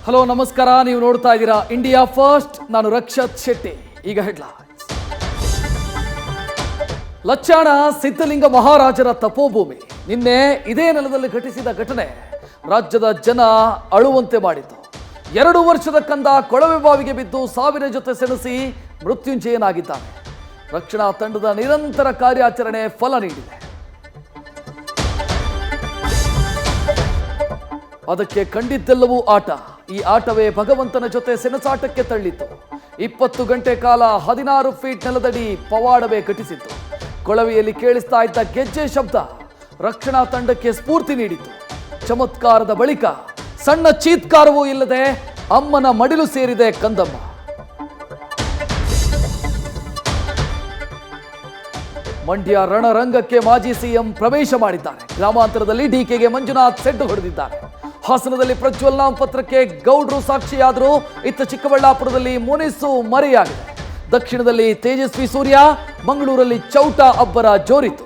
Hello ನಮಸ್ಕಾರ, ನೀವು ನೋಡ್ತಾ ಇದ್ದೀರಾ ಇಂಡಿಯಾ ಫಸ್ಟ್. ನಾನು ರಕ್ಷತ್ ಶೆಟ್ಟಿ. ಈಗ ಹೆಡ್ಲೈನ್ಸ್. ಲಚ್ಚಾಣ ಸಿದ್ಧಲಿಂಗ ಮಹಾರಾಜರ ತಪೋಭೂಮಿ. ನಿನ್ನೆ ಇದೇ ನೆಲದಲ್ಲಿ ಘಟಿಸಿದ ಘಟನೆ ರಾಜ್ಯದ ಜನ ಅಳುವಂತೆ ಮಾಡಿತು. 2 ವರ್ಷದ ಕಂದ ಕೊಳವೆ ಬಾವಿಗೆ ಬಿದ್ದು ಸಾವಿನ ಜೊತೆ ಸೆಣಸಿ ಮೃತ್ಯುಂಜಯನಾಗಿದ್ದಾನೆ. ರಕ್ಷಣಾ ತಂಡದ ನಿರಂತರ ಕಾರ್ಯಾಚರಣೆ ಫಲ ನೀಡಿದೆ. ಅದಕ್ಕೆ ಕಂಡಿದ್ದೆಲ್ಲವೂ ಆಟ. ಈ ಆಟವೇ ಭಗವಂತನ ಜೊತೆ ಸೆಣಸಾಟಕ್ಕೆ ತಳ್ಳಿತು. 20 ಗಂಟೆ ಕಾಲ 16 ಫೀಟ್ ನೆಲದಡಿ ಪವಾಡವೇ ಘಟಿಸಿತು. ಕೊಳವೆಯಲ್ಲಿ ಕೇಳಿಸ್ತಾ ಇದ್ದ ಗೆಜ್ಜೆ ಶಬ್ದ ರಕ್ಷಣಾ ತಂಡಕ್ಕೆ ಸ್ಫೂರ್ತಿ ನೀಡಿತು. ಚಮತ್ಕಾರದ ಬಳಿಕ ಸಣ್ಣ ಚೀತ್ಕಾರವೂ ಇಲ್ಲದೆ ಅಮ್ಮನ ಮಡಿಲು ಸೇರಿದೆ ಕಂದಮ್ಮ. ಮಂಡ್ಯ ರಣರಂಗಕ್ಕೆ ಮಾಜಿ ಸಿಎಂ ಪ್ರವೇಶ ಮಾಡಿದ್ದಾರೆ. ಗ್ರಾಮಾಂತರದಲ್ಲಿ ಡಿಕೆಗೆ ಮಂಜುನಾಥ್ ಸೆಡ್ಡು ಹೊಡೆದಿದ್ದಾರೆ. ಹಾಸನದಲ್ಲಿ ಪ್ರಜ್ವಲ್ ನಾಮಪತ್ರಕ್ಕೆ ಗೌಡ್ರು ಸಾಕ್ಷಿಯಾದರು. ಇತ್ತ ಚಿಕ್ಕಬಳ್ಳಾಪುರದಲ್ಲಿ ಮುನಿಸು ಮರೆಯಾಗಿದೆ. ದಕ್ಷಿಣದಲ್ಲಿ ತೇಜಸ್ವಿ ಸೂರ್ಯ, ಮಂಗಳೂರಲ್ಲಿ ಚೌಟ ಅಬ್ಬರ ಜೋರಿತು.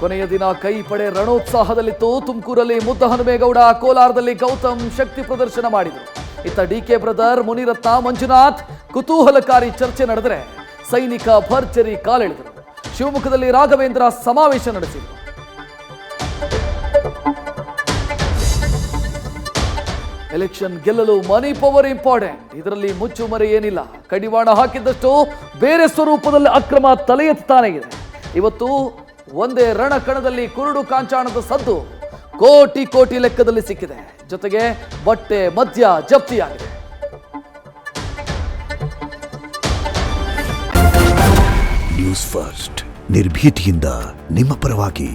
ಕೊನೆಯ ದಿನ ಕೈ ಪಡೆ ರಣೋತ್ಸಾಹದಲ್ಲಿತ್ತು. ತುಮಕೂರಲ್ಲಿ ಮುದ್ದಹನುಮೇಗೌಡ, ಕೋಲಾರದಲ್ಲಿ ಗೌತಮ್ ಶಕ್ತಿ ಪ್ರದರ್ಶನ ಮಾಡಿದರು. ಇತ್ತ ಡಿಕೆ ಬ್ರದರ್ ಮುನಿರತ್ನ, ಮಂಜುನಾಥ್ ಕುತೂಹಲಕಾರಿ ಚರ್ಚೆ ನಡೆದರೆ ಸೈನಿಕ ಭರ್ಜರಿ ಕಾಲೆಳೆದರು. ಶಿವಮೊಗ್ಗದಲ್ಲಿ ರಾಘವೇಂದ್ರ ಸಮಾವೇಶ ನಡೆಸಿದರು. ಎಲೆಕ್ಷನ್ ಗೆಲ್ಲಲು ಮನಿ ಪವರ್ ಇಂಪಾರ್ಟೆಂಟ್. ಇದರಲ್ಲಿ ಮುಚ್ಚುಮರೆ ಏನಿಲ್ಲ. ಕಡಿವಾಣ ಹಾಕಿದ್ದಷ್ಟು ಬೇರೆ ಸ್ವರೂಪದಲ್ಲಿ ಅಕ್ರಮ ತಲೆ ಎತ್ತಾನೆ ಇದೆ. ಇವತ್ತು ಒಂದೇ ರಣಕಣದಲ್ಲಿ ಕುರುಡು ಕಾಂಚಾಣದ ಸದ್ದು ಕೋಟಿ ಕೋಟಿ ಲೆಕ್ಕದಲ್ಲಿ ಸಿಕ್ಕಿದೆ. ಜೊತೆಗೆ ಬಟ್ಟೆ ಮದ್ಯ ಜಪ್ತಿಯಾಗಿದೆ. ನ್ಯೂಸ್ ಫಸ್ಟ್, ನಿರ್ಭೀತಿಯಿಂದ ನಿಮ್ಮ ಪರವಾಗಿ.